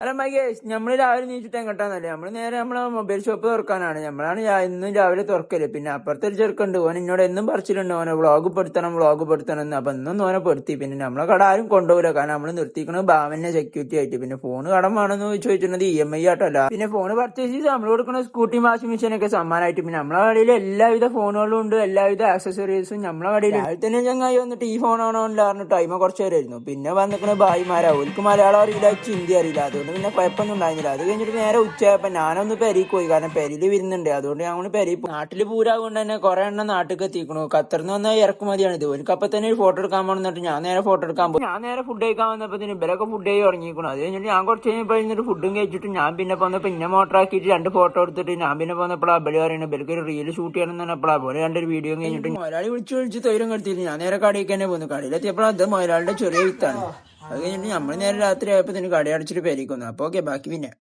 അല്ല മകേഷ്, നമ്മള് രാവിലെ നീച്ചിട്ട് എങ്ങോട്ടാന്നല്ലേ? നമ്മള് നേരെ നമ്മളെ മൊബൈൽ ഷോപ്പ് തുറക്കാനാണ്. നമ്മളാണ് ഇന്നും രാവിലെ തുറക്കല്. പിന്നെ അപ്പുറത്തെ ഒരു ചെറുക്കുണ്ട്, ഓൻ എന്നോട് എന്നും പറിച്ചിട്ടുണ്ട് ഓനെ വ്ളോഗ് പെടുത്തണം എന്ന്. അപ്പൊ ഇന്നും ഓനെ പെടുത്തി. പിന്നെ നമ്മളെ കട ആരും കൊണ്ടുപോകില്ല, കാരണം നമ്മള് നിർത്തിക്കുന്നത് ഭാവന്റെ സെക്യൂരിറ്റി ആയിട്ട്. പിന്നെ ഫോണ് കടം വേണമെന്ന് ചോദിച്ചിട്ടുള്ളത് EMI ആയിട്ടല്ല. പിന്നെ ഫോണ് പർച്ചേസ് ചെയ്ത് നമ്മൾ കൊടുക്കുന്ന സ്കൂട്ടി വാഷിംഗ് മെഷീൻ ഒക്കെ സമ്മാനമായിട്ട്. പിന്നെ നമ്മളെ കടയിൽ എല്ലാവിധ ഫോണുകളും ഉണ്ട്, എല്ലാവിധ ആക്സസറീസും നമ്മളെ കടയിൽ. രാവിലെ തന്നെ ചങ്ങായി വന്നിട്ട് ഈ ഫോൺ ആണോ പറഞ്ഞിട്ട് ടൈമ കുറച്ച് നേരമായിരുന്നു. പിന്നെ വന്നിക്കുന്ന ഭായിമാരാ, ഓർക്ക് മലയാളം അറിയില്ല, ഹിന്ദി അറിയില്ല. അതുകൊണ്ട് പിന്നെ കുഴപ്പമൊന്നും ഉണ്ടായിരുന്നില്ല. അത് കഴിഞ്ഞിട്ട് നേരെ ഉച്ചയായപ്പോ ഞാനൊന്ന് പെരേക്ക് പോയി, കാരണം പെരയില് വരുന്നുണ്ട്. അതുകൊണ്ട് ഞങ്ങൾ പെരയിൽ പോയി. നാട്ടില് പൂരാകൊണ്ട് തന്നെ കുറെ എണ്ണം നാട്ടിലേക്ക് എത്തിക്കണു. ഖത്തറിന്ന് വന്ന ഇറക്കുമതിയാണ് ഇത്. ഓർക്ക് അപ്പൊ തന്നെ ഒരു ഫോട്ടോ എടുക്കാൻ പോകുന്നിട്ട് ഞാൻ നേരെ ഫോട്ടോ എടുക്കാൻ പോയി. ഞാൻ നേരെ ഫുഡ് കഴിക്കാൻ വന്നപ്പോ ഇവരൊക്കെ ഫുഡ് കഴിക്കാൻ തുടങ്ങിയിരിക്കണം. അത് കഴിഞ്ഞിട്ട് ഞാൻ കുറച്ച് കഴിഞ്ഞപ്പോൾ ഫുഡും കഴിച്ചിട്ട് ഞാൻ പിന്നെ പോന്നപ്പോ പിന്നെ മോട്ടർ ആക്കിയിട്ട് 2 ഫോട്ടോ എടുത്തിട്ട് ഞാൻ പിന്നെ പോന്നപ്പോഴാ ബലി പറയുന്നത് ബലിക്ക് ഒരു റീല് ഷൂട്ട് ചെയ്യണം എന്ന് പറഞ്ഞപ്പോഴാ പോലെ 2 വീഡിയോ കഴിഞ്ഞിട്ട് മലയാളി വിളിച്ച് തൊയിലും കെടുത്തിട്ട് ഞാൻ നേരെ കടയിലേക്ക് തന്നെ പോന്നു. കടയിലെത്തിയപ്പോൾ അത് മലയാളിയുടെ ചെറിയ വിത്താണ്. അത് കഴിഞ്ഞിട്ട് നമ്മൾ നേരെ രാത്രി ആയപ്പോ കട അടച്ചിട്ട് പേരിക്കുന്നു. അപ്പൊ ഓക്കെ, ബാക്കി പിന്നെ